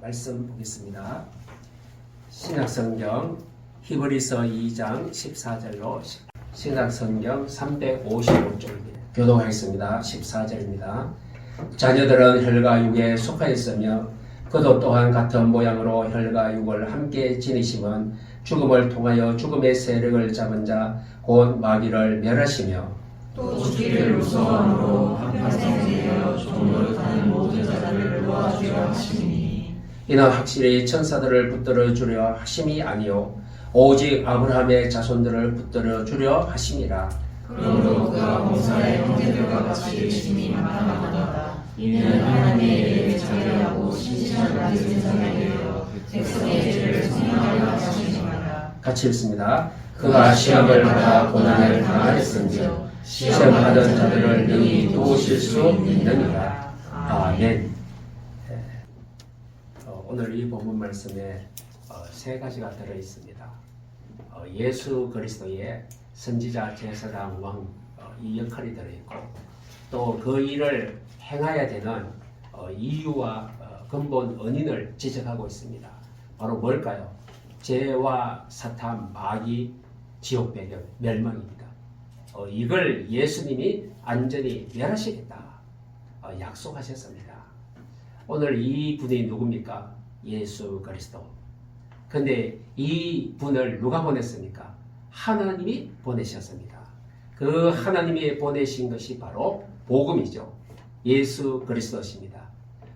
말씀 보겠습니다. 신약성경 히브리서 2장 14절로 신약성경 355쪽입니다. 교독하겠습니다. 14절입니다. 자녀들은 혈과 육에 속하였으며 그도 또한 같은 모양으로 혈과 육을 함께 지니심은 죽음을 통하여 죽음의 세력을 잡은 자 곧 마귀를 멸하시며 또 죽기를 무서워함으로 한평생 지내어 종노릇하는 모든 자들을 도와주려 하시니 이는 확실히 천사들을 붙들어 주려 하심이 아니요 오직 아브라함의 자손들을 붙들어 주려 하심이라. 그러므로 그가 공사의 형제들과 같이 열심히 마땅하다. 이는 하나님의 일을 잘하고 신실한 가진 사람이 되어 백성의 죄를 성령하려 하시니라. 같이 읽습니다. 그가 시험을 받아 고난을 당하였은즉 시험하던 자들을 능히 도우실 수 있느니라. 아멘. 오늘 이 본문 말씀에 세 가지가 들어 있습니다. 예수 그리스도의 선지자, 제사장, 왕 이 역할이 들어 있고 또 그 일을 행해야 되는 이유와 근본 원인을 지적하고 있습니다. 바로 뭘까요? 죄와 사탄, 마귀, 지옥 배경, 멸망입니다. 이걸 예수님이 완전히 멸하시겠다 약속하셨습니다. 오늘 이 분이 누굽니까? 예수 그리스도. 근데 이 분을 누가 보냈습니까? 하나님이 보내셨습니다. 그 하나님이 보내신 것이 바로 복음이죠. 예수 그리스도십니다.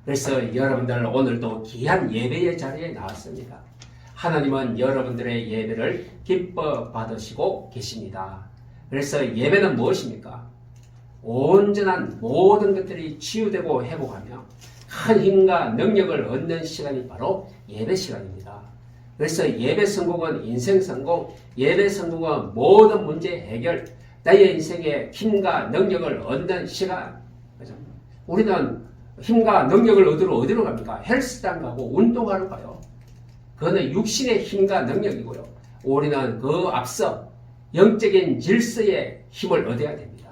그래서 여러분들 오늘도 귀한 예배의 자리에 나왔습니다. 하나님은 여러분들의 예배를 기뻐 받으시고 계십니다. 그래서 예배는 무엇입니까? 온전한 모든 것들이 치유되고 회복하며 큰 힘과 능력을 얻는 시간이 바로 예배 시간입니다. 그래서 예배 성공은 인생 성공, 예배 성공은 모든 문제 해결, 나의 인생에 힘과 능력을 얻는 시간. 그죠? 우리는 힘과 능력을 얻으러 어디로 갑니까? 헬스장 가고 운동하러 가요. 그거는 육신의 힘과 능력이고요. 우리는 그 앞서 영적인 질서의 힘을 얻어야 됩니다.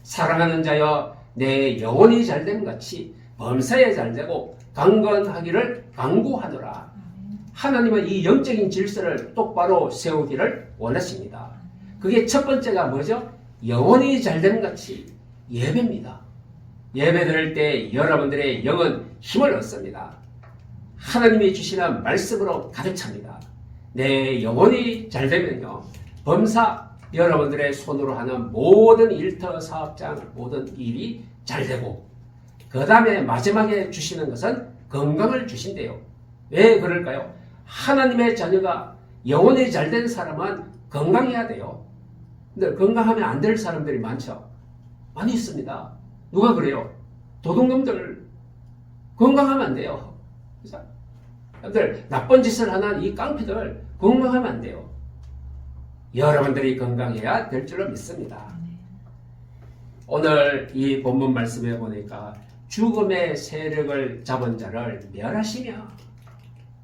사랑하는 자여 내 영혼이 잘됨 같이 범사에 잘되고 강건하기를 강구하노라. 하나님은 이 영적인 질서를 똑바로 세우기를 원하십니다. 그게 첫 번째가 뭐죠? 영혼이 잘됨 같이 예배입니다. 예배 드릴 때 여러분들의 영은 힘을 얻습니다. 하나님이 주시는 말씀으로 가득 찹니다. 내 영혼이 잘되면요, 범사 여러분들의 손으로 하는 모든 일터 사업장 모든 일이 잘되고 그 다음에 마지막에 주시는 것은 건강을 주신대요. 왜 그럴까요? 하나님의 자녀가 영혼이 잘된 사람은 건강해야 돼요. 근데 건강하면 안 될 사람들이 많죠. 많이 있습니다. 누가 그래요? 도둑놈들 건강하면 안 돼요. 여러분들 나쁜 짓을 하는 이 깡패들 건강하면 안 돼요. 여러분들이 건강해야 될 줄로 믿습니다. 오늘 이 본문 말씀에 보니까 죽음의 세력을 잡은 자를 멸하시며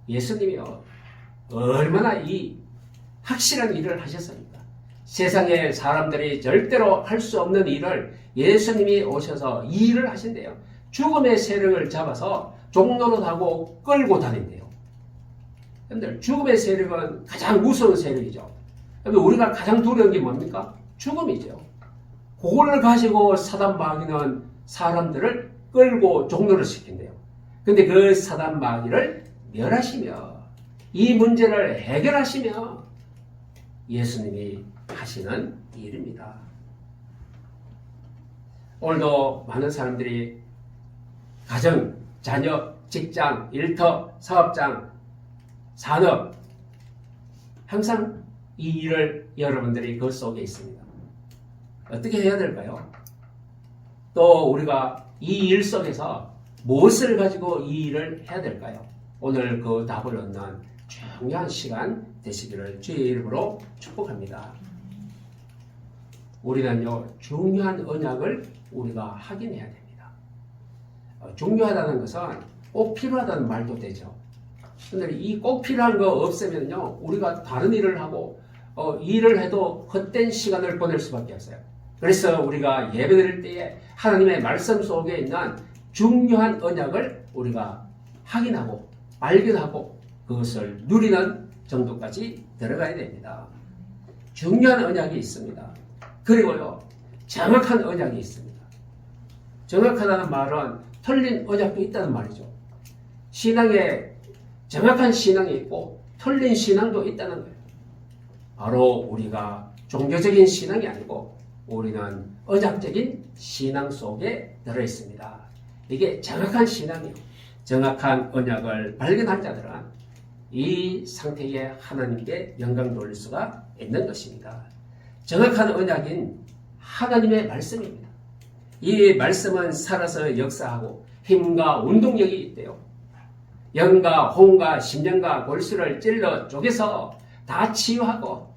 예수님이요 얼마나 이 확실한 일을 하셨습니까? 세상에 사람들이 절대로 할 수 없는 일을 예수님이 오셔서 이 일을 하신대요. 죽음의 세력을 잡아서 종노릇하고 끌고 다닌대요. 여러분들 죽음의 세력은 가장 무서운 세력이죠. 여러분 우리가 가장 두려운 게 뭡니까? 죽음이죠. 그걸 가지고 사단 마귀는 사람들을 끌고 종노릇 시킨대요. 근데 그 사단 마귀를 멸하시며 이 문제를 해결하시며 예수님이 하시는 일입니다. 오늘도 많은 사람들이 가정, 자녀, 직장, 일터, 사업장, 산업 항상 이 일을 여러분들이 그 속에 있습니다. 어떻게 해야 될까요? 또 우리가 이 일 속에서 무엇을 가지고 이 일을 해야 될까요? 오늘 그 답을 얻는 중요한 시간 되시기를 주의 이름으로 축복합니다. 우리는요 중요한 언약을 우리가 확인해야 됩니다. 중요하다는 것은 꼭 필요하다는 말도 되죠. 근데 이 꼭 필요한 거 없으면요 우리가 다른 일을 하고 일을 해도 헛된 시간을 보낼 수밖에 없어요. 그래서 우리가 예배드릴 때에 하나님의 말씀 속에 있는 중요한 언약을 우리가 확인하고 발견하고 그것을 누리는 정도까지 들어가야 됩니다. 중요한 언약이 있습니다. 그리고요, 정확한 언약이 있습니다. 정확하다는 말은 틀린 언약도 있다는 말이죠. 신앙에 정확한 신앙이 있고 틀린 신앙도 있다는 거예요. 바로 우리가 종교적인 신앙이 아니고 우리는 언약적인 신앙 속에 들어있습니다. 이게 정확한 신앙이에요. 정확한 언약을 발견한 자들은 이 상태에 하나님께 영광 돌릴 수가 있는 것입니다. 정확한 언약인 하나님의 말씀입니다. 이 말씀은 살아서 역사하고 힘과 운동력이 있대요. 영과 혼과 심령과 골수를 찔러 쪼개서 다 치유하고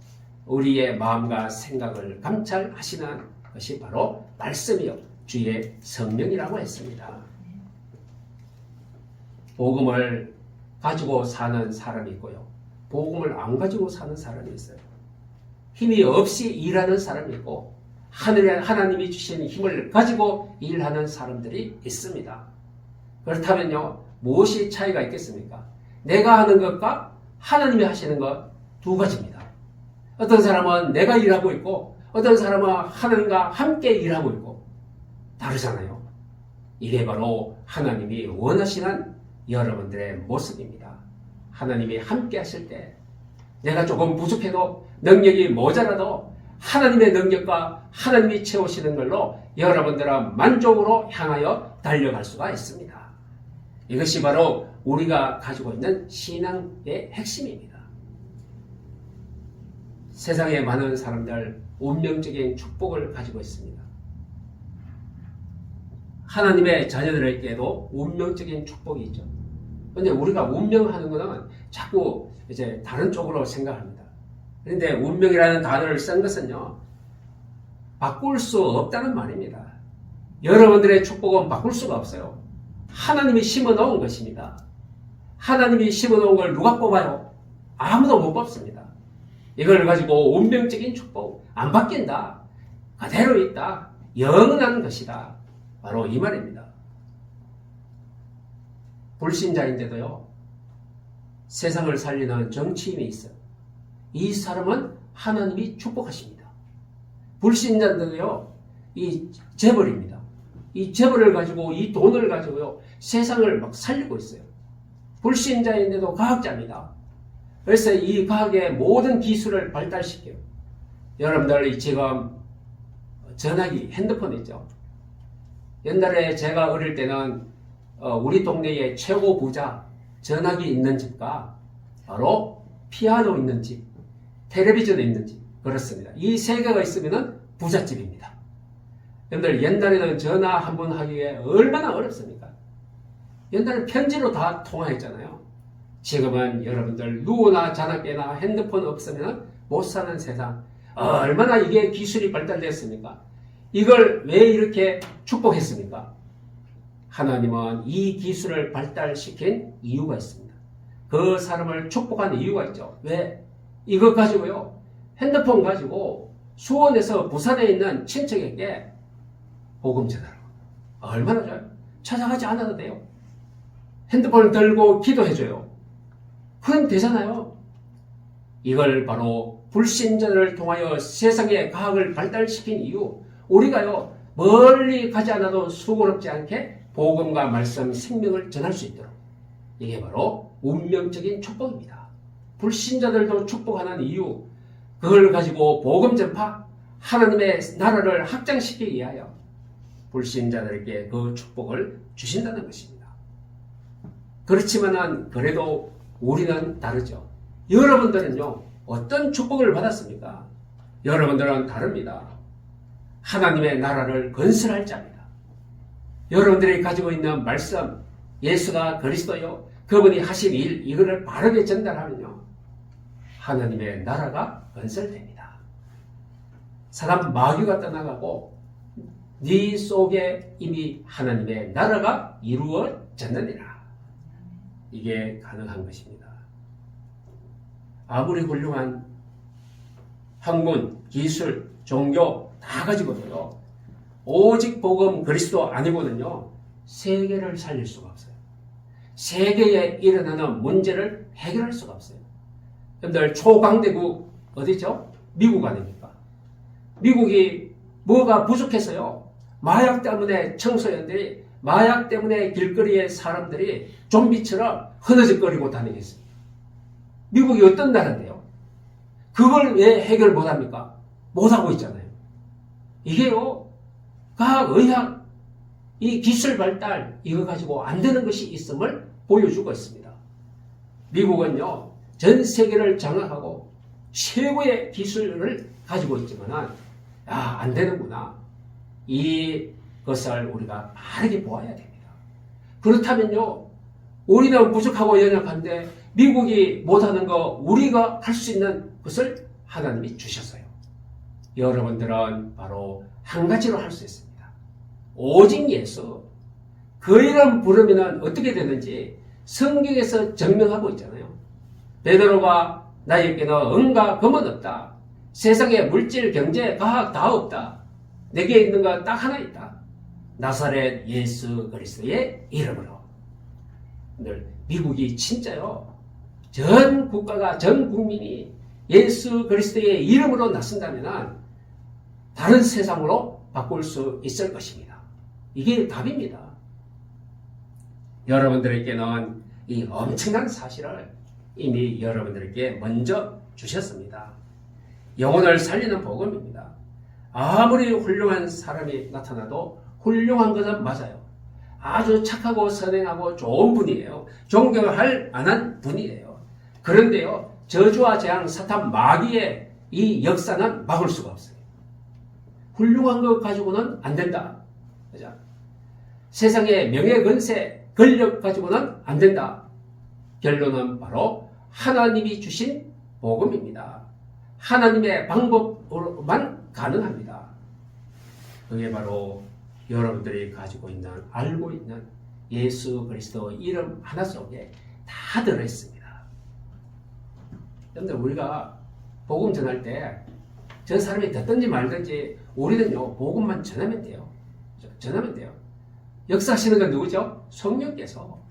우리의 마음과 생각을 감찰하시는 것이 바로 말씀이요 주의 성령이라고 했습니다. 복음을 가지고 사는 사람이 있고요. 복음을 안 가지고 사는 사람이 있어요. 힘이 없이 일하는 사람이 있고 하나님이 주신 힘을 가지고 일하는 사람들이 있습니다. 그렇다면요, 무엇이 차이가 있겠습니까? 내가 하는 것과 하나님이 하시는 것 두 가지입니다. 어떤 사람은 내가 일하고 있고 어떤 사람은 하나님과 함께 일하고 있고 다르잖아요. 이게 바로 하나님이 원하시는 여러분들의 모습입니다. 하나님이 함께 하실 때 내가 조금 부족해도 능력이 모자라도 하나님의 능력과 하나님이 채우시는 걸로 여러분들은 만족으로 향하여 달려갈 수가 있습니다. 이것이 바로 우리가 가지고 있는 신앙의 핵심입니다. 세상에 많은 사람들 운명적인 축복을 가지고 있습니다. 하나님의 자녀들에게도 운명적인 축복이 있죠. 그런데 우리가 운명하는 것은 자꾸 이제 다른 쪽으로 생각합니다. 그런데 운명이라는 단어를 쓴 것은요, 바꿀 수 없다는 말입니다. 여러분들의 축복은 바꿀 수가 없어요. 하나님이 심어 놓은 것입니다. 하나님이 심어 놓은 걸 누가 뽑아요? 아무도 못 뽑습니다. 이걸 가지고 운명적인 축복, 안 바뀐다, 그대로 있다, 영원한 것이다, 바로 이 말입니다. 불신자인데도요, 세상을 살리는 정치인이 있어요. 이 사람은 하나님이 축복하십니다. 불신자인데도요, 이 재벌입니다. 이 재벌을 가지고, 이 돈을 가지고요, 세상을 막 살리고 있어요. 불신자인데도 과학자입니다. 그래서 이 과학의 모든 기술을 발달시켜요. 여러분들 지금 전화기, 핸드폰 있죠? 옛날에 제가 어릴 때는 우리 동네의 최고 부자, 전화기 있는 집과 바로 피아노 있는 집, 텔레비전 있는 집, 그렇습니다. 이 세 개가 있으면 부잣집입니다. 여러분들 옛날에는 전화 한 번 하기에 얼마나 어렵습니까? 옛날에 편지로 다 통화했잖아요. 지금은 여러분들 누구나 자나깨나 핸드폰 없으면 못 사는 세상, 얼마나 이게 기술이 발달됐습니까? 이걸 왜 이렇게 축복했습니까? 하나님은 이 기술을 발달시킨 이유가 있습니다. 그 사람을 축복한 이유가 있죠. 왜? 이것 가지고요, 핸드폰 가지고 수원에서 부산에 있는 친척에게 복음 전하라. 얼마나 좋아요? 찾아가지 않아도 돼요. 핸드폰을 들고 기도해줘요. 그건 되잖아요. 이걸 바로 불신자를 통하여 세상의 과학을 발달시킨 이유, 우리가요 멀리 가지 않아도 수고롭지 않게 복음과 말씀, 생명을 전할 수 있도록, 이게 바로 운명적인 축복입니다. 불신자들도 축복하는 이유, 그걸 가지고 복음 전파, 하나님의 나라를 확장시키기 위하여 불신자들에게 그 축복을 주신다는 것입니다. 그렇지만은 그래도 우리는 다르죠. 여러분들은요, 어떤 축복을 받았습니까? 여러분들은 다릅니다. 하나님의 나라를 건설할 자입니다. 여러분들이 가지고 있는 말씀, 예수가 그리스도요, 그분이 하신 일, 이거를 바르게 전달하면요, 하나님의 나라가 건설됩니다. 사람 마귀가 떠나가고 네 속에 이미 하나님의 나라가 이루어졌느니라. 이게 가능한 것입니다. 아무리 훌륭한 학문, 기술, 종교 다 가지고도요, 오직 복음 그리스도 아니고는요, 세계를 살릴 수가 없어요. 세계에 일어나는 문제를 해결할 수가 없어요. 여러분들 초강대국 어디죠? 미국 아닙니까? 미국이 뭐가 부족해서요? 마약 때문에 청소년들이, 마약 때문에 길거리에 사람들이 좀비처럼 흐느적거리고 다니겠습니다. 미국이 어떤 나라인데요? 그걸 왜 해결 못합니까? 못하고 있잖아요. 이게요, 과학, 의학, 이 기술 발달, 이거 가지고 안 되는 것이 있음을 보여주고 있습니다. 미국은요, 전 세계를 장악하고 최고의 기술을 가지고 있지만, 안 되는구나. 이것을 우리가 바르게 보아야 됩니다. 그렇다면요, 우리는 부족하고 연약한데 미국이 못하는 거 우리가 할 수 있는 것을 하나님이 주셨어요. 여러분들은 바로 한 가지로 할 수 있습니다. 오직 예수. 그 이름 부르면 어떻게 되는지 성경에서 증명하고 있잖아요. 베드로가 나에게는 은과 금은 없다. 세상에 물질, 경제, 과학 다 없다. 내게 있는 건 딱 하나 있다. 나사렛 예수 그리스도의 이름으로. 미국이 진짜요. 전 국가가, 전 국민이 예수 그리스도의 이름으로 나선다면 다른 세상으로 바꿀 수 있을 것입니다. 이게 답입니다. 여러분들에게는 이 엄청난 사실을 이미 여러분들에게 먼저 주셨습니다. 영혼을 살리는 복음입니다. 아무리 훌륭한 사람이 나타나도 훌륭한 것은 맞아요. 아주 착하고 선행하고 좋은 분이에요. 존경할 만한 분이에요. 그런데요, 저주와 재앙, 사탄, 마귀의 이 역사는 막을 수가 없어요. 훌륭한 것 가지고는 안 된다. 그죠? 세상의 명예, 건세, 권력 가지고는 안 된다. 결론은 바로 하나님이 주신 복음입니다. 하나님의 방법으로만 가능합니다. 그게 바로 여러분들이 가지고 있는, 알고 있는 예수 그리스도 이름 하나 속에 다 들어있습니다. 여러분들, 우리가 복음 전할 때 저 사람이 듣든지 말든지 우리는요, 복음만 전하면 돼요. 전하면 돼요. 역사하시는 건 누구죠? 성령께서.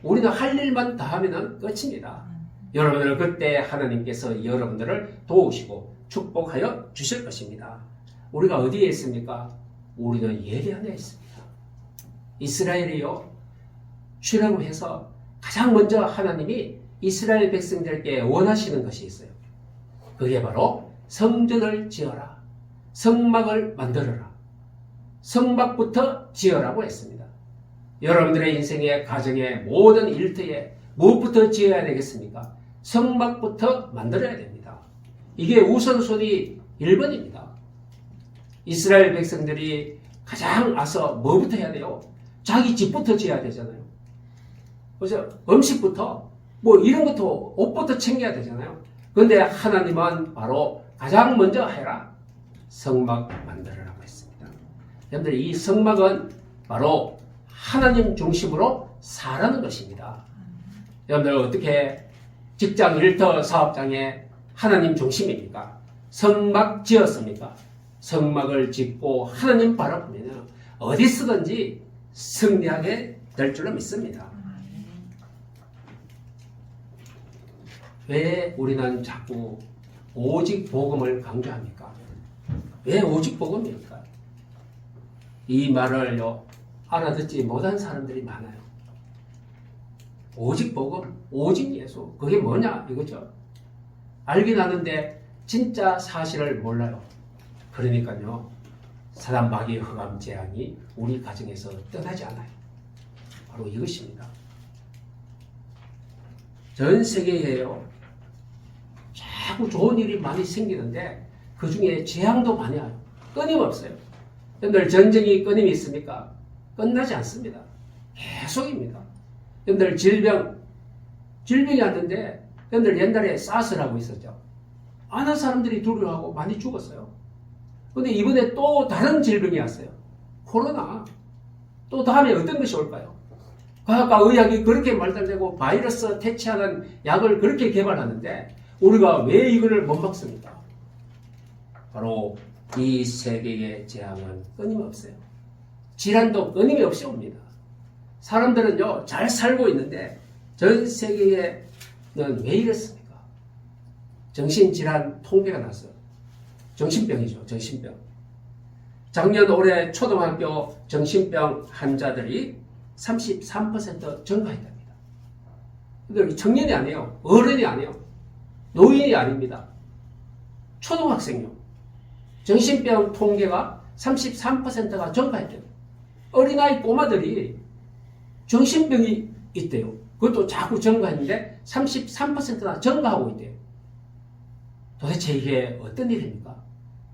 우리는 할 일만 다 하면 끝입니다. 여러분들은 그때 하나님께서 여러분들을 도우시고 축복하여 주실 것입니다. 우리가 어디에 있습니까? 우리는 예리한에 있습니다. 이스라엘이요, 출애굽해서 가장 먼저 하나님이 이스라엘 백성들에게 원하시는 것이 있어요. 그게 바로 성전을 지어라. 성막을 만들어라. 성막부터 지어라고 했습니다. 여러분들의 인생의 가정의 모든 일터에 무엇부터 지어야 되겠습니까? 성막부터 만들어야 됩니다. 이게 우선순위 1번입니다. 이스라엘 백성들이 가장 앞서 뭐부터 해야 돼요? 자기 집부터 지어야 되잖아요. 그래서 음식부터, 뭐 이런 것도, 옷부터 챙겨야 되잖아요. 그런데 하나님은 바로 가장 먼저 해라. 성막 만들어라고 했습니다. 여러분들, 이 성막은 바로 하나님 중심으로 살아는 것입니다. 여러분들, 어떻게 직장, 일터, 사업장에 하나님 중심입니까? 성막 지었습니까? 성막을 짓고 하나님 바라보면 어디 쓰든지 승리하게 될 줄로 믿습니다. 왜 우리는 자꾸 오직 복음을 강조합니까? 왜 오직 복음입니까? 이 말을요, 알아듣지 못한 사람들이 많아요. 오직 복음, 오직 예수, 그게 뭐냐 이거죠. 알긴 아는데 진짜 사실을 몰라요. 그러니까요, 사단, 마귀, 흑암, 재앙이 우리 가정에서 떠나지 않아요. 바로 이것입니다. 전 세계에요, 자꾸 좋은 일이 많이 생기는데 그 중에 재앙도 많이 와요. 끊임없어요. 여러분들, 전쟁이 끊임이 있습니까? 끝나지 않습니다. 계속입니다. 여러분들, 질병이 왔는데, 여러분들 옛날에 사스라고 있었죠. 많은 사람들이 두려워하고 많이 죽었어요. 그런데 이번에 또 다른 질병이 왔어요. 코로나. 또 다음에 어떤 것이 올까요? 과학과 의학이 그렇게 발달되고 바이러스 퇴치하는 약을 그렇게 개발하는데 우리가 왜 이거를 못 막습니까? 바로 이 세계의 재앙은 끊임없어요. 질환도 끊임이 없이 옵니다. 사람들은요, 잘 살고 있는데 전 세계에는 왜 이랬습니까? 정신질환 통계가 났어요. 정신병이죠, 정신병. 작년 올해 초등학교 정신병 환자들이 33% 증가했답니다. 근데 청년이 아니에요. 어른이 아니에요. 노인이 아닙니다. 초등학생요. 정신병 통계가 33%가 증가했대요. 어린아이 꼬마들이 정신병이 있대요. 그것도 자꾸 증가했는데 33%나 증가하고 있대요. 도대체 이게 어떤 일입니까?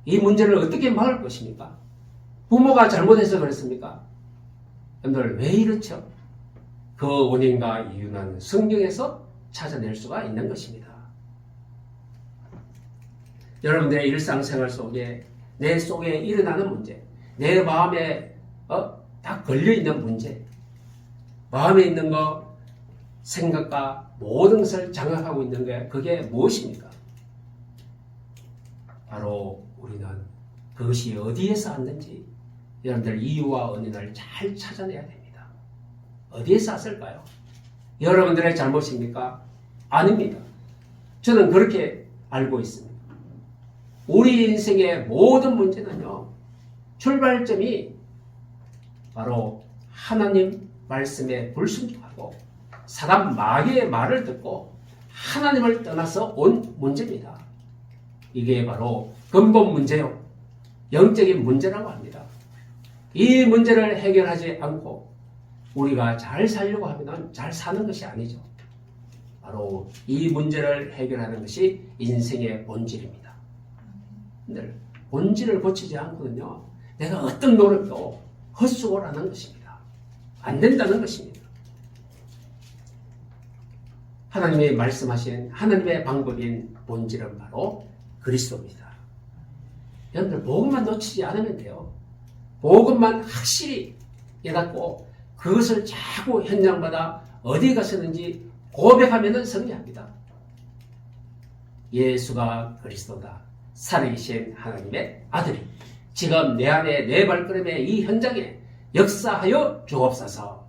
이 문제를 어떻게 막을 것입니까? 부모가 잘못해서 그랬습니까? 여러분들 왜 이렇죠? 그 원인과 이유는 성경에서 찾아낼 수가 있는 것입니다. 여러분들의 일상생활 속에 내 속에 일어나는 문제, 내 마음에 다 걸려있는 문제, 마음에 있는 거, 생각과 모든 것을 장악하고 있는 게 그게 무엇입니까? 바로 우리는 그것이 어디에서 왔는지 여러분들 이유와 원인을 잘 찾아내야 됩니다. 어디에서 왔을까요? 여러분들의 잘못입니까? 아닙니다. 저는 그렇게 알고 있습니다. 우리 인생의 모든 문제는요, 출발점이 바로 하나님 말씀에 불순종하고 사단 마귀의 말을 듣고 하나님을 떠나서 온 문제입니다. 이게 바로 근본 문제요, 영적인 문제라고 합니다. 이 문제를 해결하지 않고 우리가 잘 살려고 하면 잘 사는 것이 아니죠. 바로 이 문제를 해결하는 것이 인생의 본질입니다. 근데 본질을 고치지 않고는요, 내가 어떤 노력도 헛수고라는 것입니다. 안 된다는 것입니다. 하나님이 말씀하신 하나님의 방법인 본질은 바로 그리스도입니다. 여러분들 복음만 놓치지 않으면 돼요. 복음만 확실히 깨닫고 그것을 자꾸 현장마다 어디 가서는지 고백하면 승리합니다. 예수가 그리스도다. 살아계신 하나님의 아들이 지금 내 안에 내 발걸음에 이 현장에 역사하여 주옵소서.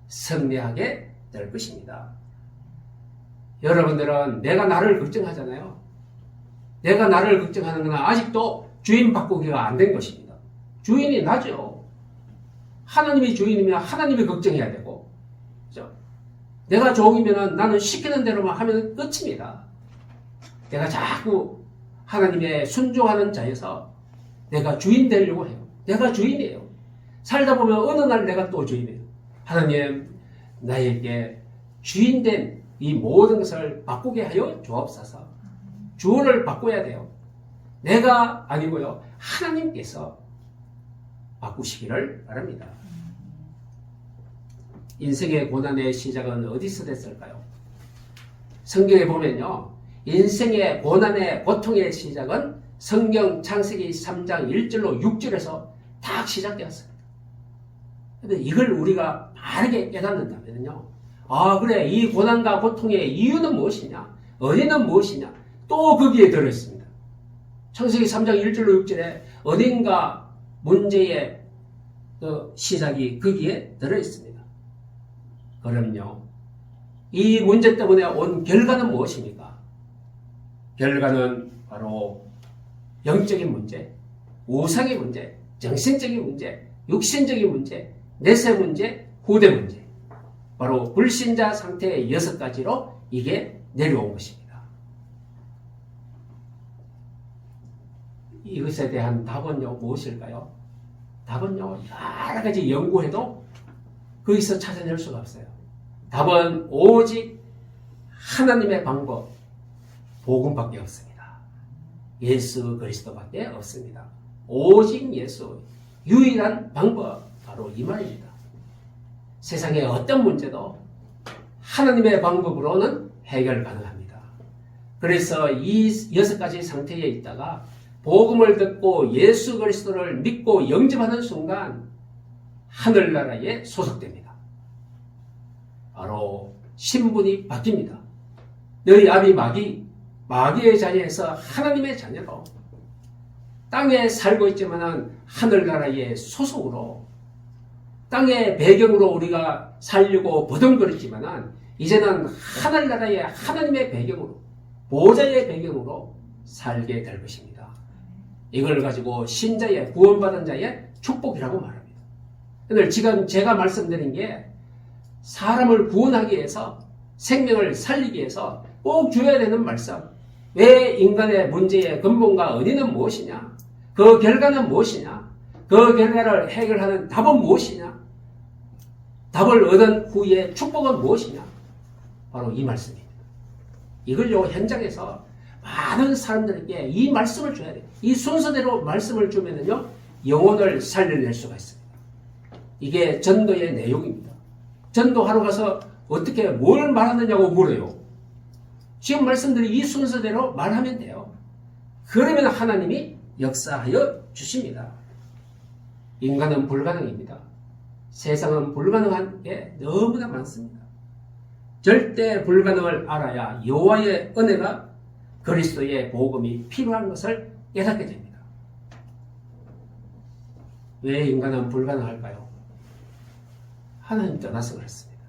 승리하게 될 것입니다. 여러분들은 내가 나를 걱정하잖아요. 내가 나를 걱정하는 건 아직도 주인 바꾸기가 안 된 것입니다. 주인이 나죠. 하나님이 주인이면 하나님이 걱정해야 되고, 그죠? 내가 종이면 나는 시키는 대로만 하면 끝입니다. 내가 자꾸 하나님의 순종하는 자여서 내가 주인 되려고 해요. 내가 주인이에요. 살다 보면 어느 날 내가 또 주인이에요. 하나님, 나에게 주인된 이 모든 것을 바꾸게 하여 주옵소서. 주어를 바꿔야 돼요. 내가 아니고요, 하나님께서 바꾸시기를 바랍니다. 인생의 고난의 시작은 어디서 됐을까요? 성경에 보면요, 인생의 고난의 고통의 시작은 성경 창세기 3장 1절로 6절에서 딱 시작되었습니다. 그런데 이걸 우리가 바르게 깨닫는다면요, 아 그래, 이 고난과 고통의 이유는 무엇이냐, 원인은 무엇이냐, 또 거기에 들어있습니다. 창세기 3장 1절로 6절에 어딘가 문제의 시작이 거기에 들어있습니다. 그럼요, 이 문제 때문에 온 결과는 무엇입니까? 결과는 바로 영적인 문제, 우상의 문제, 정신적인 문제, 육신적인 문제, 내세 문제, 후대 문제, 바로 불신자 상태의 6가지로 이게 내려온 것입니다. 이것에 대한 답은요, 무엇일까요? 답은요, 여러 가지 연구해도 거기서 찾아낼 수가 없어요. 답은 오직 하나님의 방법, 복음밖에 없습니다. 예수 그리스도밖에 없습니다. 오직 예수, 유일한 방법, 바로 이 말입니다. 세상의 어떤 문제도 하나님의 방법으로는 해결 가능합니다. 그래서 이 6가지 상태에 있다가 복음을 듣고 예수 그리스도를 믿고 영접하는 순간 하늘나라에 소속됩니다. 바로 신분이 바뀝니다. 너희 아비 마귀의 자녀에서 하나님의 자녀로 땅에 살고 있지만 하늘나라의 소속으로 땅의 배경으로 우리가 살려고 버둥거렸지만은 이제는 하늘나라의 하나님의 배경으로, 보좌의 배경으로 살게 될 것입니다. 이걸 가지고 신자의, 구원받은 자의 축복이라고 말합니다. 오늘 지금 제가 말씀드린 게 사람을 구원하기 위해서, 생명을 살리기 위해서 꼭 줘야 되는 말씀. 왜 인간의 문제의 근본과 원인은 무엇이냐? 그 결과는 무엇이냐? 그 결과를 해결하는 답은 무엇이냐? 답을 얻은 후에 축복은 무엇이냐? 바로 이 말씀입니다. 이걸요, 현장에서 많은 사람들에게 이 말씀을 줘야 돼요. 이 순서대로 말씀을 주면은요, 영혼을 살려낼 수가 있습니다. 이게 전도의 내용입니다. 전도하러 가서 어떻게 뭘 말하느냐고 물어요. 지금 말씀드린 이 순서대로 말하면 돼요. 그러면 하나님이 역사하여 주십니다. 인간은 불가능입니다. 세상은 불가능한 게 너무나 많습니다. 절대 불가능을 알아야 여호와의 은혜가, 그리스도의 복음이 필요한 것을 깨닫게 됩니다. 왜 인간은 불가능할까요? 하나님 떠나서 그렇습니다.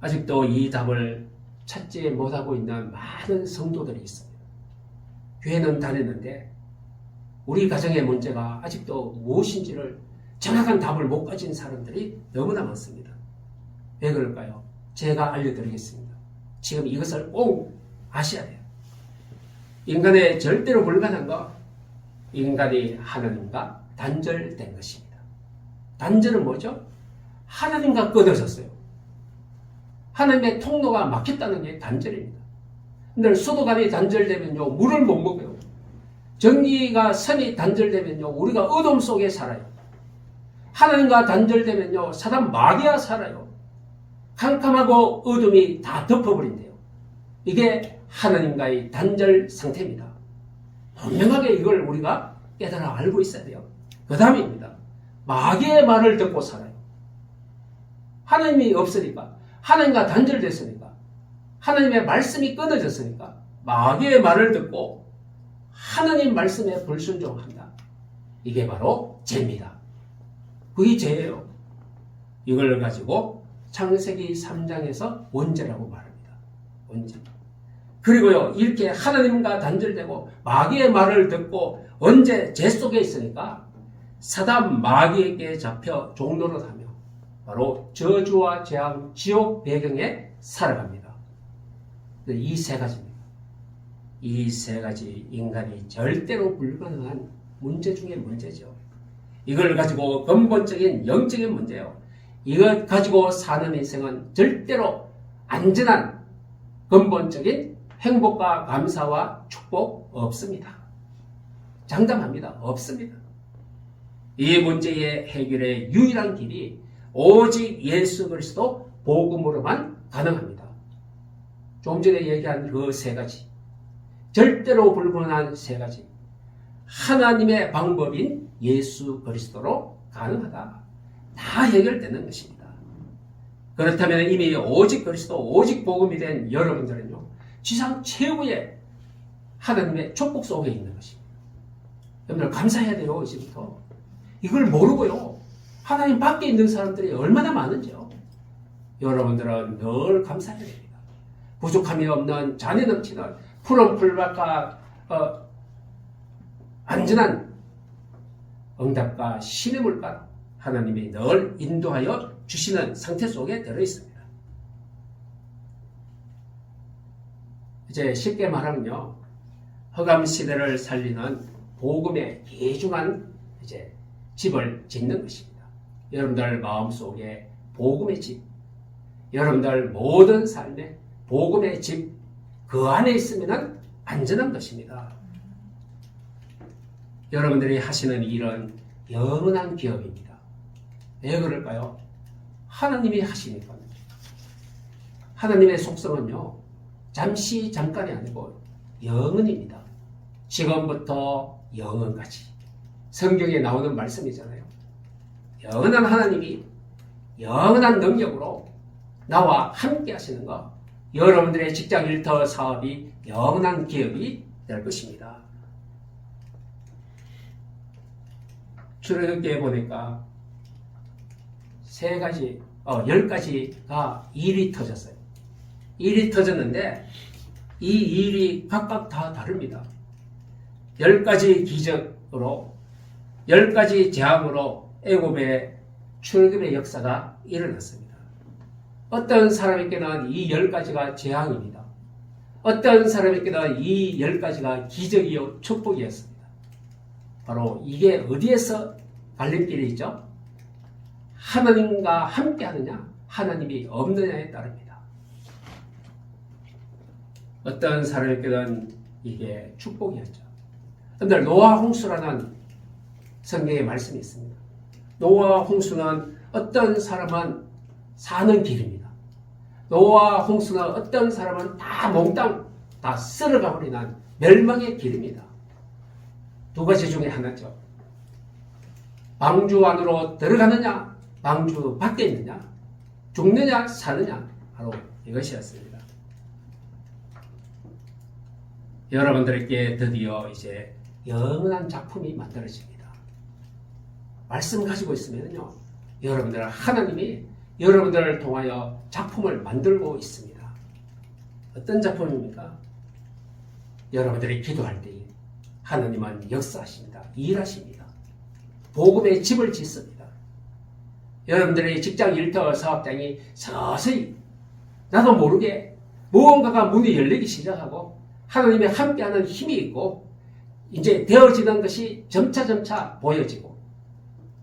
아직도 이 답을 찾지 못하고 있는 많은 성도들이 있습니다. 교회는 다녔는데 우리 가정의 문제가 아직도 무엇인지를 정확한 답을 못 가진 사람들이 너무나 많습니다. 왜 그럴까요? 제가 알려드리겠습니다. 지금 이것을 꼭 아셔야 돼요. 인간의 절대로 불가능한 것, 인간이 하나님과 단절된 것입니다. 단절은 뭐죠? 하나님과 끊어졌어요. 하나님의 통로가 막혔다는 게 단절입니다. 근데 수도관이 단절되면요, 물을 못 먹어요. 전기가 선이 단절되면요, 우리가 어둠 속에 살아요. 하나님과 단절되면요, 사단 마귀가 살아요. 캄캄하고 어둠이 다 덮어버린대요. 이게 하나님과의 단절 상태입니다. 분명하게 이걸 우리가 깨달아 알고 있어야 돼요. 그 다음입니다. 마귀의 말을 듣고 살아요. 하나님이 없으니까, 하나님과 단절됐으니까, 하나님의 말씀이 끊어졌으니까 마귀의 말을 듣고 하나님 말씀에 불순종한다. 이게 바로 죄입니다. 그게 죄예요. 이걸 가지고 창세기 3장에서 원죄라고 말합니다. 원죄. 그리고요, 이렇게 하나님과 단절되고 마귀의 말을 듣고 언제 죄 속에 있으니까 사단 마귀에게 잡혀 종노릇하며 바로 저주와 재앙, 지옥 배경에 살아갑니다. 이 세 가지입니다. 이 세 가지 인간이 절대로 불가능한 문제 중에 문제죠. 이걸 가지고 근본적인 영적인 문제예요. 이걸 가지고 사는 인생은 절대로 안전한 근본적인 행복과 감사와 축복 없습니다. 장담합니다. 없습니다. 이 문제의 해결의 유일한 길이 오직 예수 그리스도 복음으로만 가능합니다. 좀 전에 얘기한 그 세 가지, 절대로 불가능한 세 가지, 하나님의 방법인 예수 그리스도로 가능하다. 다 해결되는 것입니다. 그렇다면 이미 오직 그리스도, 오직 복음이 된 여러분들은요, 지상 최고의 하나님의 축복 속에 있는 것입니다. 여러분들 감사해야 돼요. 이제부터. 이걸 모르고요, 하나님 밖에 있는 사람들이 얼마나 많은지요. 여러분들은 늘 감사해야 됩니다. 부족함이 없는 잔이 넘치는 푸른 풀밭과 안전한 응답과 신의 물가, 하나님이 늘 인도하여 주시는 상태 속에 들어있습니다. 이제 쉽게 말하면요, 허감시대를 살리는 복음의 귀중한 이제 집을 짓는 것입니다. 여러분들 마음속에 복음의 집, 여러분들 모든 삶에 복음의 집, 그 안에 있으면 안전한 것입니다. 여러분들이 하시는 일은 영원한 기업입니다. 왜 그럴까요? 하나님이 하시니까요. 하나님의 속성은요, 잠시 잠깐이 아니고 영원입니다. 지금부터 영원까지. 성경에 나오는 말씀이잖아요. 영원한 하나님이 영원한 능력으로 나와 함께 하시는 것, 여러분들의 직장 일터 사업이 영원한 기업이 될 것입니다. 출애굽기에 보니까 10가지가 일이 터졌어요. 일이 터졌는데 이 일이 각각 다 다릅니다. 10가지 기적으로 10가지 재앙으로 애굽의 출애굽의 역사가 일어났습니다. 어떤 사람에게는 이 10가지가 재앙입니다. 어떤 사람에게는 이 10가지가 기적이요 축복이었습니다. 바로 이게 어디에서 갈림길이 있죠? 하나님과 함께 하느냐, 하나님이 없느냐에 따릅니다. 어떤 사람에게는 이게 축복이었죠. 그런데 노아 홍수라는 성경의 말씀이 있습니다. 노아 홍수는 어떤 사람은 사는 길입니다. 노아 홍수는 어떤 사람은 다 몽땅 다 쓸어가 버리는 멸망의 길입니다. 두 가지 중에 하나죠. 방주 안으로 들어가느냐, 방주 밖에 있느냐, 죽느냐, 사느냐, 바로 이것이었습니다. 여러분들에게 드디어 이제 영원한 작품이 만들어집니다. 말씀 가지고 있으면요, 여러분들 하나님이 여러분들을 통하여 작품을 만들고 있습니다. 어떤 작품입니까? 여러분들이 기도할 때 하나님은 역사하십니다. 일하십니다. 복음의 집을 짓습니다. 여러분들의 직장 일터 사업장이 서서히 나도 모르게 무언가가 문이 열리기 시작하고 하나님의 함께하는 힘이 있고 이제 되어지는 것이 점차 보여지고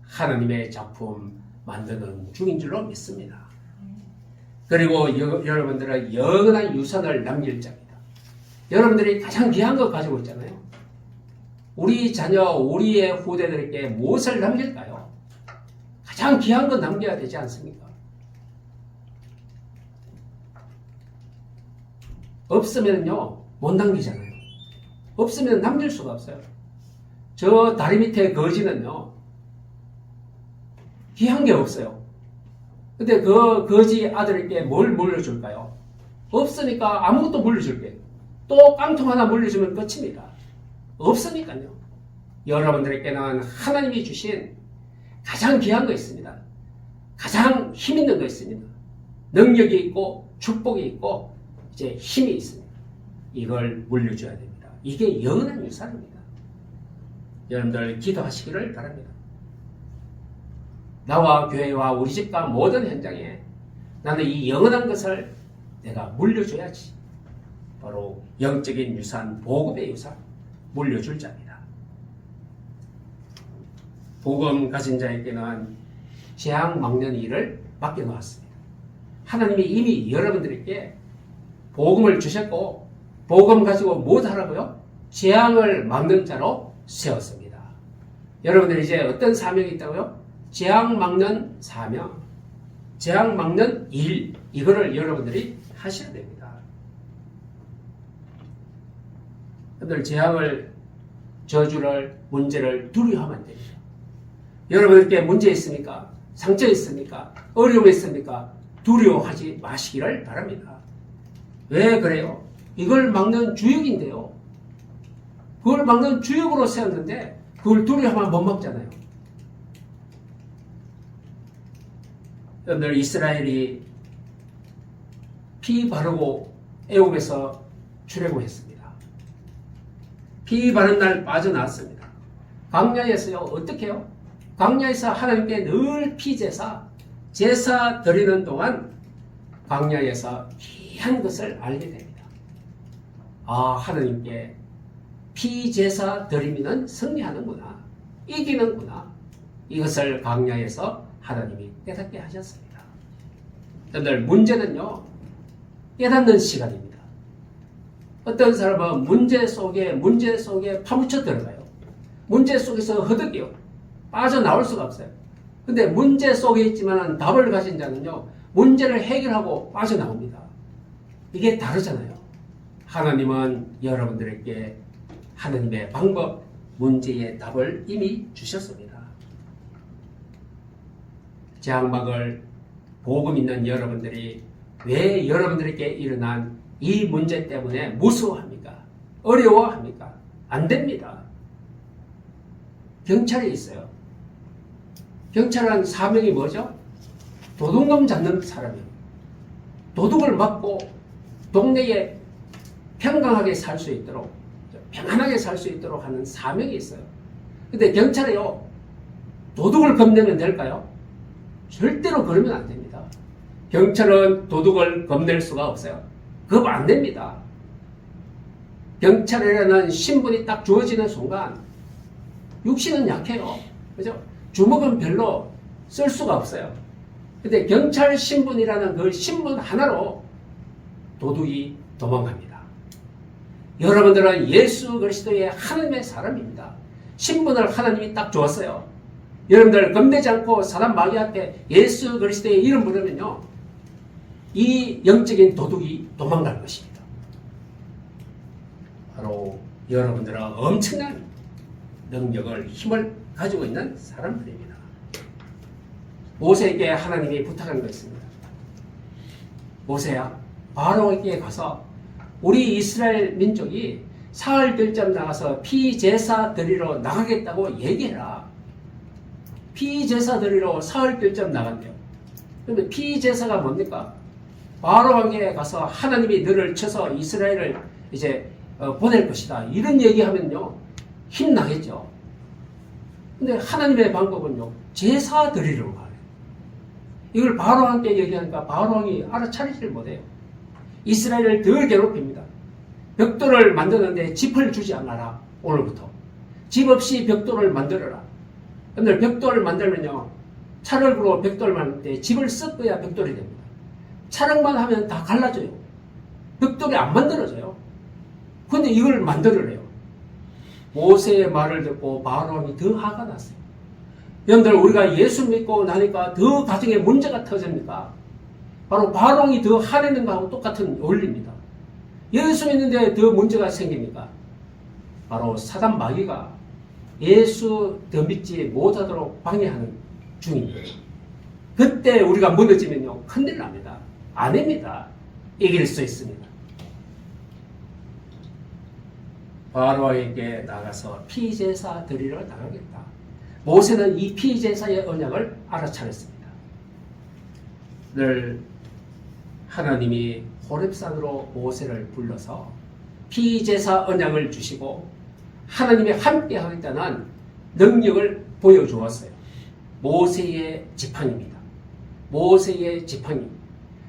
하나님의 작품 만드는 중인 줄로 믿습니다. 그리고 여러분들은 영원한 유산을 남길 자입니다. 여러분들이 가장 귀한 거 가지고 있잖아요. 우리 자녀, 우리의 후대들에게 무엇을 남길까요? 가장 귀한 거 남겨야 되지 않습니까? 없으면요, 못 남기잖아요. 없으면 남길 수가 없어요. 저 다리 밑에 거지는요, 귀한 게 없어요. 근데 그 거지 아들에게 뭘 물려줄까요? 없으니까 아무것도 물려줄게. 또 깡통 하나 물려주면 끝입니다. 없으니까요. 여러분들에게는 하나님이 주신 가장 귀한 거 있습니다. 가장 힘 있는 거 있습니다. 능력이 있고 축복이 있고 이제 힘이 있습니다. 이걸 물려줘야 됩니다. 이게 영원한 유산입니다. 여러분들 기도하시기를 바랍니다. 나와 교회와 우리 집과 모든 현장에 나는 이 영원한 것을 내가 물려줘야지. 바로 영적인 유산, 복음의 유산 물려줄 자입니다. 복음 가진 자에게는 재앙 막는 일을 맡겨놓았습니다. 하나님이 이미 여러분들에게 복음을 주셨고 복음 가지고 무엇하라고요? 재앙을 막는 자로 세웠습니다. 여러분들 이제 어떤 사명이 있다고요? 재앙 막는 사명, 재앙 막는 일, 이거를 여러분들이 하셔야 됩니다. 여러분들 재앙을, 저주를, 문제를 두려워하면 안 됩니다. 여러분들께 문제 있습니까? 상처 있습니까? 어려움 있습니까? 두려워하지 마시기를 바랍니다. 왜 그래요? 이걸 막는 주역인데요. 그걸 막는 주역으로 세웠는데 그걸 두려워하면 못 막잖아요. 여러분들 이스라엘이 피 바르고 애굽에서 출애굽했습니다. 피 바른 날 빠져나왔습니다. 광야에서요 어떻게 해요? 광야에서 하나님께 늘 피제사 제사 드리는 동안 광야에서 귀한 것을 알게 됩니다. 아, 하나님께 피제사 드리면 승리하는구나, 이기는구나. 이것을 광야에서 하나님이 깨닫게 하셨습니다. 여러분들 문제는요 깨닫는 시간입니다. 어떤 사람은 문제 속에 파묻혀 들어가요. 문제 속에서 허덕이요. 빠져나올 수가 없어요. 근데 문제 속에 있지만 답을 가진 자는요 문제를 해결하고 빠져나옵니다. 이게 다르잖아요. 하나님은 여러분들에게 하나님의 방법, 문제의 답을 이미 주셨습니다. 재앙막을 복음 있는 여러분들이 왜 여러분들에게 일어난 이 문제 때문에 무서워합니까? 어려워합니까? 안 됩니다. 경찰이 있어요. 경찰은 사명이 뭐죠? 도둑놈 잡는 사람이에요. 도둑을 막고 동네에 평강하게 살 수 있도록, 평안하게 살 수 있도록 하는 사명이 있어요. 근데 경찰이요, 도둑을 겁내면 될까요? 절대로 그러면 안 됩니다. 경찰은 도둑을 겁낼 수가 없어요. 겁 안 됩니다. 경찰이라는 신분이 딱 주어지는 순간 육신은 약해요. 그죠? 주먹은 별로 쓸 수가 없어요. 근데 경찰 신분이라는 그 신분 하나로 도둑이 도망갑니다. 여러분들은 예수 그리스도의 하나님의 사람입니다. 신분을 하나님이 딱 주었어요. 여러분들 겁내지 않고 사단 마귀한테 예수 그리스도의 이름 부르면요, 이 영적인 도둑이 도망갈 것입니다. 바로 여러분들은 엄청난 능력을, 힘을 가지고 있는 사람들입니다. 모세에게 하나님이 부탁한 거 있습니다. 모세야, 바로에게 가서 우리 이스라엘 민족이 사흘 결점 나가서 피제사 드리러 나가겠다고 얘기해라. 피제사 드리러 사흘 결점 나간대요. 그런데 피제사가 뭡니까? 바로 왕에게 가서 하나님이 너를 쳐서 이스라엘을 이제 보낼 것이다, 이런 얘기하면요, 힘나겠죠. 근데 하나님의 방법은요, 제사 드리러 가요. 이걸 바로 왕께 얘기하니까 바로 왕이 알아차리지를 못해요. 이스라엘을 더 괴롭힙니다. 벽돌을 만드는데 짚을 주지 않아라. 오늘부터 집 없이 벽돌을 만들어라. 근데 벽돌을 만들면요, 찰흙으로 벽돌을 만드는데 집을 섞어야 벽돌이 됩니다. 찰흙만 하면 다 갈라져요. 벽돌이 안 만들어져요. 근데 이걸 만들어내요. 모세의 말을 듣고 바로 왕이 더 화가 났어요. 여러분들, 우리가 예수 믿고 나니까 더 가정에 문제가 터집니까? 바로 바로 왕이 더 화내는 거하고 똑같은 원리입니다. 예수 믿는데 더 문제가 생깁니까? 바로 사단 마귀가 예수 더 믿지 못하도록 방해하는 중입니다. 그때 우리가 무너지면요, 큰일 납니다. 아닙니다. 이길 수 있습니다. 바로에게 나가서 피제사 드리러 나가겠다. 모세는 이 피제사의 언약을 알아차렸습니다. 늘 하나님이 호렙산으로 모세를 불러서 피제사 언약을 주시고 하나님이 함께 하겠다는 능력을 보여주었어요. 모세의 지팡이입니다. 모세의 지팡이.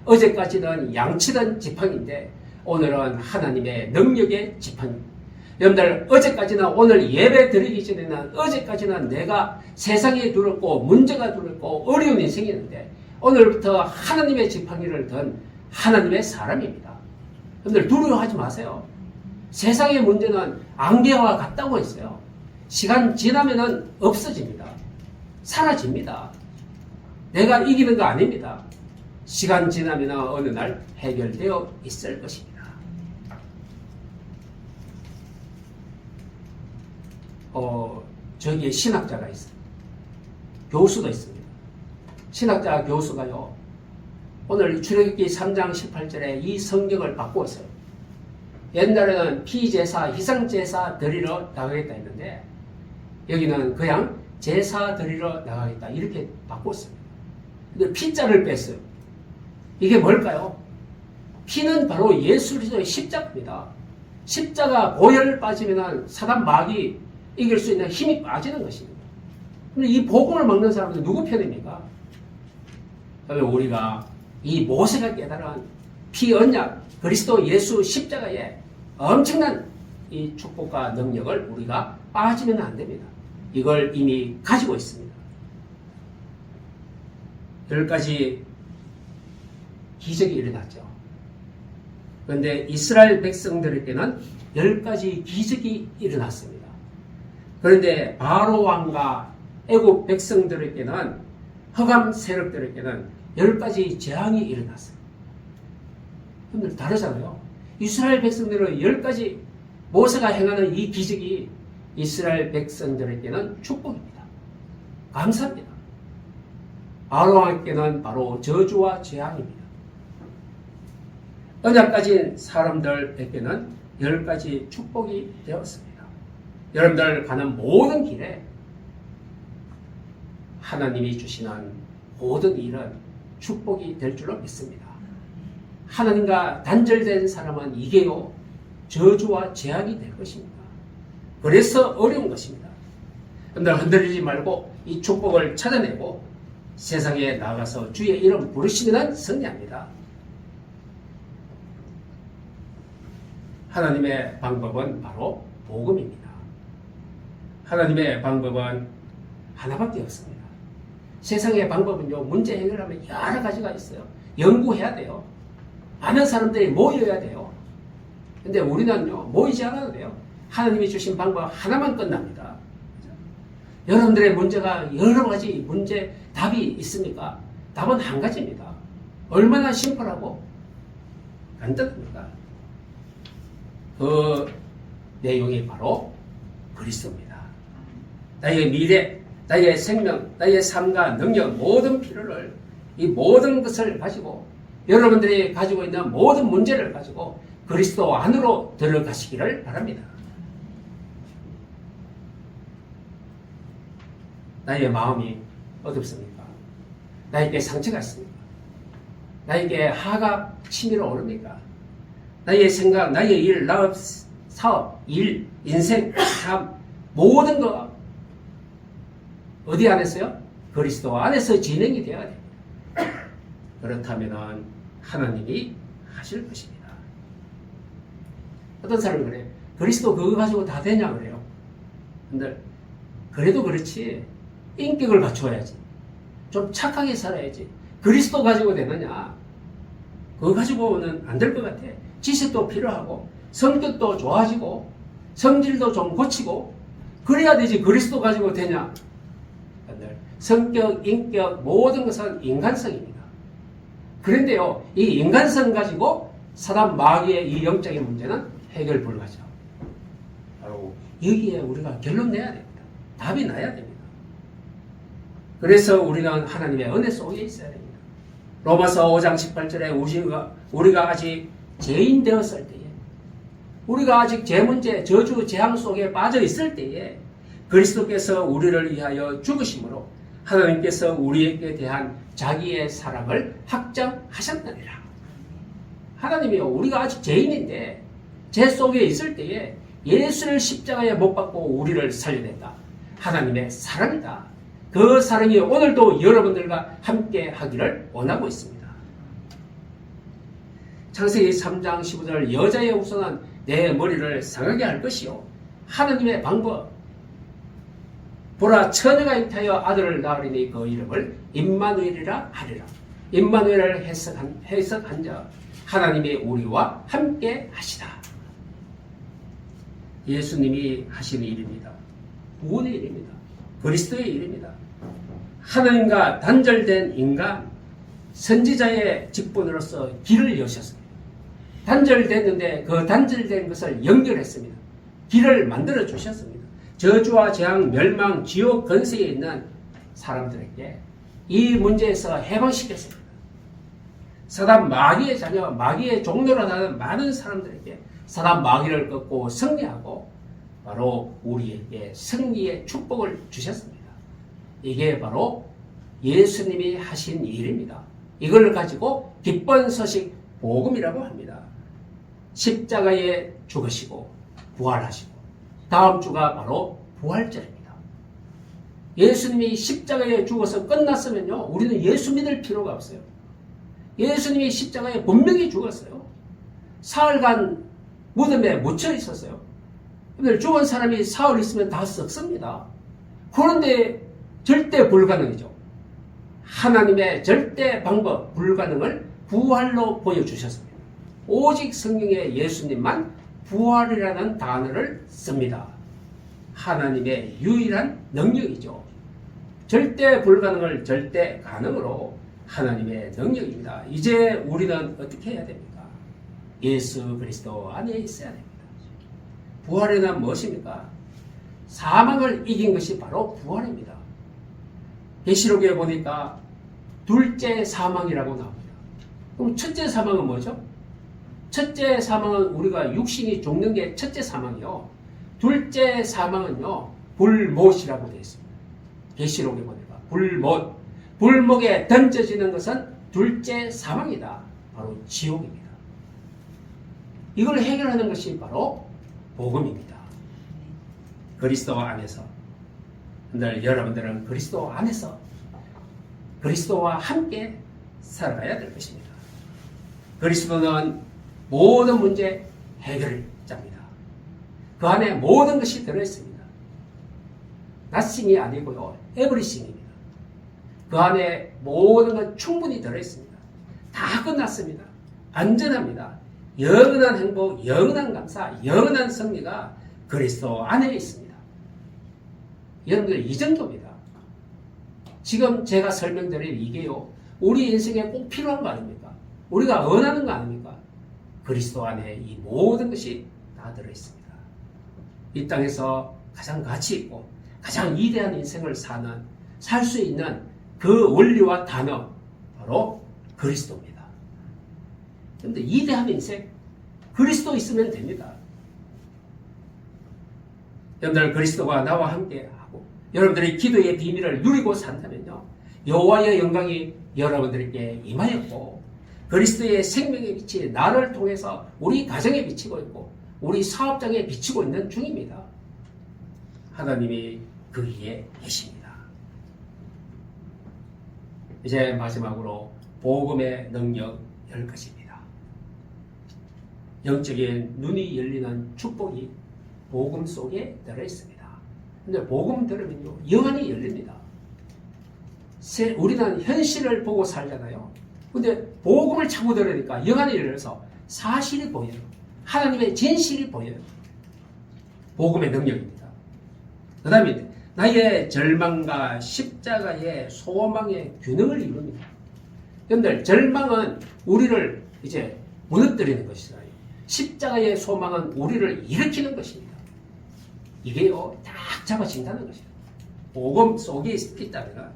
어제까지는 양치던 지팡이인데 오늘은 하나님의 능력의 지팡이. 여러분들, 어제까지는, 오늘 예배 드리기 전에는 어제까지는 내가 세상에 두렵고 문제가 두렵고 어려운 인생이었는데 오늘부터 하나님의 지팡이를 든 하나님의 사람입니다. 여러분들, 두려워하지 마세요. 세상의 문제는 안개와 같다고 했어요. 시간 지나면은 없어집니다. 사라집니다. 내가 이기는 거 아닙니다. 시간 지나면 어느 날 해결되어 있을 것입니다. 저기에 신학자가 있어요. 교수도 있습니다. 신학자 교수가요, 오늘 출애굽기 3장 18절에 이 성경을 바꾸었어요. 옛날에는 피제사, 희생제사 드리러 나가겠다 했는데 여기는 그냥 제사 드리러 나가겠다 이렇게 바꿨습니다. 근데 피자를 뺐어요. 이게 뭘까요? 피는 바로 예수 그리스도의 십자가입니다. 십자가 보혈 빠지면 사단 마귀 이길 수 있는 힘이 빠지는 것입니다. 근데 이 복음을 먹는 사람들은 누구 편입니까? 우리가 이 모세가 깨달은 피 언약, 그리스도 예수 십자가에 엄청난 이 축복과 능력을 우리가 빠지면 안 됩니다. 이걸 이미 가지고 있습니다. 10가지 기적이 일어났죠. 그런데 이스라엘 백성들에게는 10가지 기적이 일어났습니다. 그런데 바로 왕과 애국 백성들에게는, 흑암 세력들에게는 10가지 재앙이 일어났어요. 여러분들 다르잖아요. 이스라엘 백성들은 10가지 모세가 행하는 이 기적이 이스라엘 백성들에게는 축복입니다. 감사합니다. 바로 왕에게는 바로 저주와 재앙입니다. 언약 가진 사람들에게는 10가지 축복이 되었습니다. 여러분들 가는 모든 길에 하나님이 주시는 모든 일은 축복이 될 줄로 믿습니다. 하나님과 단절된 사람은 이게요, 저주와 재앙이 될 것입니다. 그래서 어려운 것입니다. 여러분들 흔들리지 말고 이 축복을 찾아내고 세상에 나가서 주의 이름 부르시면 승리합니다. 하나님의 방법은 바로 복음입니다. 하나님의 방법은 하나밖에 없습니다. 세상의 방법은요, 문제 해결하면 여러 가지가 있어요. 연구해야 돼요. 많은 사람들이 모여야 돼요. 근데 우리는요, 모이지 않아도 돼요. 하나님이 주신 방법 하나만 끝납니다. 여러분들의 문제가 여러 가지 답이 있습니까? 답은 한 가지입니다. 얼마나 심플하고 간단합니까? 그 내용이 바로 그리스도입니다. 나의 미래, 나의 생명, 나의 삶과 능력, 모든 필요를, 이 모든 것을 가지고 여러분들이 가지고 있는 모든 문제를 가지고 그리스도 안으로 들어가시기를 바랍니다. 나의 마음이 어둡습니까? 나에게 상처가 있습니까? 나에게 하가 치밀어 오릅니까? 나의 생각, 나의 일, 나의 사업, 일, 인생, 삶, 모든 거 어디 안에서요? 그리스도 안에서 진행이 되어야 됩니다. 그렇다면 하나님이 하실 것입니다. 어떤 사람이 그래요. 그리스도 그거 가지고 다 되냐 그래요. 근데 그래도 그렇지, 인격을 갖춰야지. 좀 착하게 살아야지. 그리스도 가지고 되느냐? 그거 가지고는 안 될 것 같아. 지식도 필요하고 성격도 좋아지고 성질도 좀 고치고 그래야 되지. 그리스도 가지고 되냐? 성격, 인격, 모든 것은 인간성입니다. 그런데요, 이 인간성 가지고 사람 마귀의 이 영적인 문제는 해결 불가죠. 바로 여기에 우리가 결론 내야 됩니다. 답이 나야 됩니다. 그래서 우리는 하나님의 은혜 속에 있어야 됩니다. 로마서 5장 18절에 우리가 아직 죄인 되었을 때에, 우리가 아직 죄 문제, 저주, 재앙 속에 빠져 있을 때에 그리스도께서 우리를 위하여 죽으심으로 하나님께서 우리에게 대한 자기의 사랑을 확정하셨느니라. 하나님이요, 우리가 아직 죄인인데 죄 속에 있을 때에 예수를 십자가에 못 박고 우리를 살려냈다. 하나님의 사랑이다. 그 사랑이 오늘도 여러분들과 함께 하기를 원하고 있습니다. 창세기 3장 15절 여자의 후손은 내 머리를 상하게 할 것이요. 하나님의 방법. 보라, 처녀가 잉태하여 아들을 낳으리니 그 이름을 임마누엘이라 하리라. 임마누엘을 해석한 자, 하나님이 우리와 함께 하시다. 예수님이 하시는 일입니다. 구원의 일입니다. 그리스도의 일입니다. 하나님과 단절된 인간, 선지자의 직분으로서 길을 여셨습니다. 단절됐는데 그 단절된 것을 연결했습니다. 길을 만들어 주셨습니다. 저주와 재앙, 멸망, 지옥 근세에 있는 사람들에게 이 문제에서 해방시켰습니다. 사단 마귀의 자녀, 마귀의 종로로 나는 많은 사람들에게 사단 마귀를 꺾고 승리하고 바로 우리에게 승리의 축복을 주셨습니다. 이게 바로 예수님이 하신 일입니다. 이걸 가지고 기쁜 소식 복음이라고 합니다. 십자가에 죽으시고 부활하시고 다음 주가 바로 부활절입니다. 예수님이 십자가에 죽어서 끝났으면요, 우리는 예수 믿을 필요가 없어요. 예수님이 십자가에 분명히 죽었어요. 사흘간 무덤에 묻혀 있었어요. 근데 죽은 사람이 사흘 있으면 다 썩습니다. 그런데 절대 불가능이죠. 하나님의 절대 방법, 불가능을 부활로 보여주셨습니다. 오직 성경에 예수님만 부활이라는 단어를 씁니다. 하나님의 유일한 능력이죠. 절대 불가능을 절대 가능으로 하나님의 능력입니다. 이제 우리는 어떻게 해야 됩니까? 예수 그리스도 안에 있어야 됩니다. 부활이란 무엇입니까? 사망을 이긴 것이 바로 부활입니다. 계시록에 보니까 둘째 사망이라고 나옵니다. 그럼 첫째 사망은 뭐죠? 첫째 사망은 우리가 육신이 죽는 게 첫째 사망이요. 둘째 사망은요, 불못이라고 되어 있습니다. 계시록에 보니까 불못. 불목에 던져지는 것은 둘째 사망이다. 바로 지옥입니다. 이걸 해결하는 것이 바로 복음입니다. 그리스도 안에서. 오늘 여러분들은 그리스도 안에서 그리스도와 함께 살아가야 될 것입니다. 그리스도는 모든 문제 해결자입니다. 그 안에 모든 것이 들어있습니다. nothing이 아니고요. everything입니다. 그 안에 모든 것 충분히 들어있습니다. 다 끝났습니다. 안전합니다. 영원한 행복, 영원한 감사, 영원한 승리가 그리스도 안에 있습니다. 여러분들 이 정도입니다. 지금 제가 설명드린 이게요. 우리 인생에 꼭 필요한 거 아닙니까? 우리가 원하는 거 아닙니까? 그리스도 안에 이 모든 것이 다 들어있습니다. 이 땅에서 가장 가치 있고 가장 위대한 인생을 살 수 있는 그 원리와 단어 바로 그리스도입니다. 그런데 위대한 인생 그리스도 있으면 됩니다. 여러분들 그리스도가 나와 함께 하고 여러분들이 기도의 비밀을 누리고 산다면요. 여호와의 영광이 여러분들에게 임하였고 그리스도의 생명의 빛이 나를 통해서 우리 가정에 비치고 있고 우리 사업장에 비치고 있는 중입니다. 하나님이 그 위에 계십니다. 이제 마지막으로 복음의 능력 10가지입니다. 영적인 눈이 열리는 축복이 복음 속에 들어있습니다. 근데 복음 들으면요, 영안이 열립니다. 우리는 현실을 보고 살잖아요. 근데 복음을 자꾸 들으니까 영안이 열려서 사실이 보여요. 하나님의 진실이 보여요. 복음의 능력입니다. 그 다음에 나의 절망과 십자가의 소망의 균형을 이룹니다. 여러분들 절망은 우리를 이제 무너뜨리는 것이잖아요. 십자가의 소망은 우리를 일으키는 것입니다. 이게요 딱 잡아진다는 것이에요. 복음 속에 있다면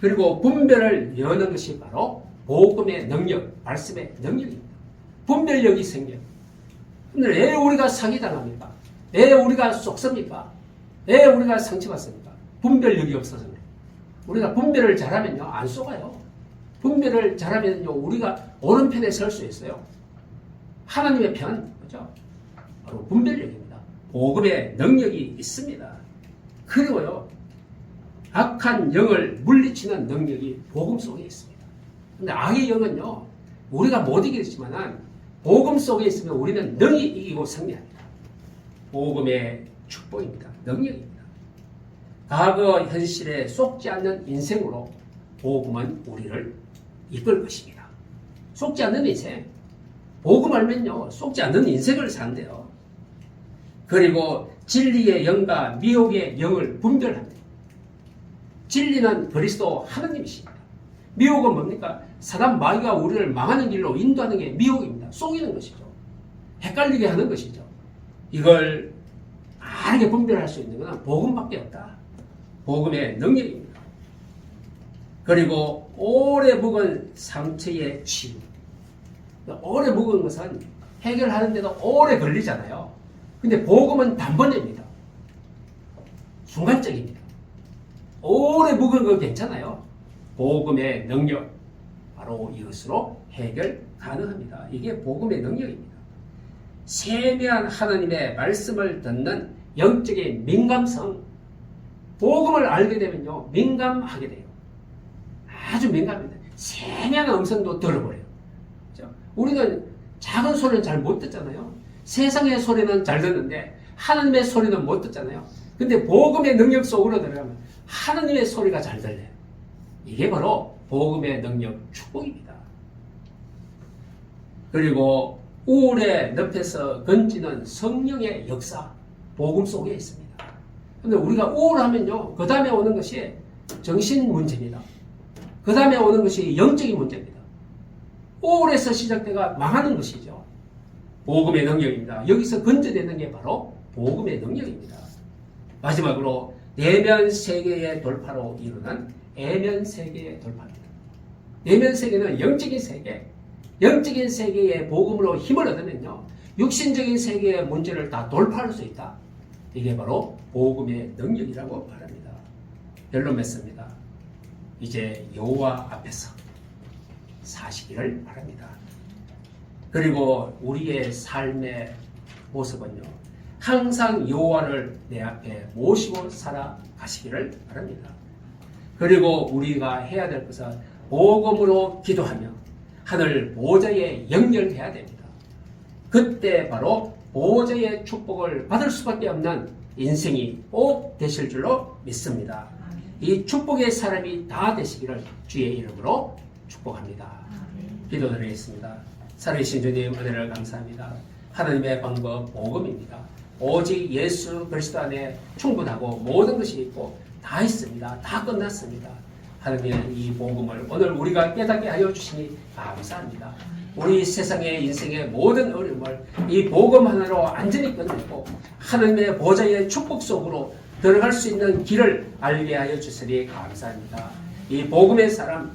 그리고 분별을 여는 것이 바로 복음의 능력, 말씀의 능력입니다. 분별력이 생겨요. 근데 왜 우리가 사기당합니까? 왜 우리가 쏙섭니까? 왜 우리가 상처받습니까? 분별력이 없어서 그래요. 우리가 분별을 잘하면요 안 쏘가요. 분별을 잘하면요 우리가 옳은 편에 설 수 있어요. 하나님의 편, 그죠? 바로 분별력입니다. 복음의 능력이 있습니다. 그리고요 악한 영을 물리치는 능력이 복음 속에 있습니다. 근데 악의 영은요 우리가 못 이기겠지만 복음 속에 있으면 우리는 능히 이기고 승리합니다. 복음의 축복입니다. 능력입니다. 과거 현실에 속지 않는 인생으로 복음은 우리를 이끌 것입니다. 속지 않는 인생. 복음 알면요 속지 않는 인생을 산대요. 그리고 진리의 영과 미혹의 영을 분별합니다. 진리는 그리스도 하나님이십니다. 미혹은 뭡니까? 사단 마귀가 우리를 망하는 길로 인도하는 게 미혹입니다. 속이는 것이죠. 헷갈리게 하는 것이죠. 이걸 빠르게 분별할 수 있는 것은 복음밖에 없다. 복음의 능력입니다. 그리고 오래 묵은 상처의 치유. 오래 묵은 것은 해결하는데도 오래 걸리잖아요. 근데 복음은 단번입니다. 순간적입니다. 오래 묵은 거 괜찮아요. 복음의 능력. 바로 이것으로 해결 가능합니다. 이게 복음의 능력입니다. 세미한 하나님의 말씀을 듣는 영적인 민감성. 복음을 알게 되면요 민감하게 돼요. 아주 민감합니다. 세미한 음성도 들어버려요. 그렇죠? 우리는 작은 소리는 잘 못 듣잖아요. 세상의 소리는 잘 듣는데 하나님의 소리는 못 듣잖아요. 근데 복음의 능력 속으로 들어가면 하나님의 소리가 잘 들려요. 이게 바로 복음의 능력 축복입니다. 그리고 우울의 늪에서 건지는 성령의 역사, 복음 속에 있습니다. 근데 우리가 우울하면요, 그 다음에 오는 것이 정신 문제입니다. 그 다음에 오는 것이 영적인 문제입니다. 우울에서 시작돼가 망하는 것이죠. 복음의 능력입니다. 여기서 건져내는 게 바로 복음의 능력입니다. 마지막으로 내면 세계의 돌파로 이루는 애면 세계의 돌파입니다. 내면 세계는 영적인 세계, 영적인 세계의 복음으로 힘을 얻으면요 육신적인 세계의 문제를 다 돌파할 수 있다. 이게 바로 복음의 능력이라고 말합니다. 결론 맺습니다. 이제 여호와 앞에서 사시기를 바랍니다. 그리고 우리의 삶의 모습은요, 항상 여호와를 내 앞에 모시고 살아가시기를 바랍니다. 그리고 우리가 해야 될 것은 복음으로 기도하며 하늘 보좌에 연결해야 됩니다. 그때 바로 보좌의 축복을 받을 수밖에 없는 인생이 꼭 되실 줄로 믿습니다. 이 축복의 사람이 다 되시기를 주의 이름으로 축복합니다. 기도드리겠습니다. 살아계신 주님, 은혜를 감사합니다. 하나님의 방법 복음입니다. 오직 예수 그리스도 안에 충분하고 모든 것이 있고 다 있습니다. 다 끝났습니다. 하나님, 이 복음을 오늘 우리가 깨닫게 하여 주시니 감사합니다. 우리 세상의 인생의 모든 어려움을 이 복음 하나로 완전히 끝내고 하나님의 보좌의 축복 속으로 들어갈 수 있는 길을 알게 하여 주시니 감사합니다. 이 복음의 사람,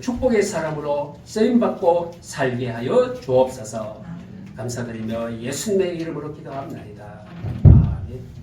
축복의 사람으로 쓰임받고 살게 하여 주옵소서. 감사드리며 예수님의 이름으로 기도합니다. 아멘.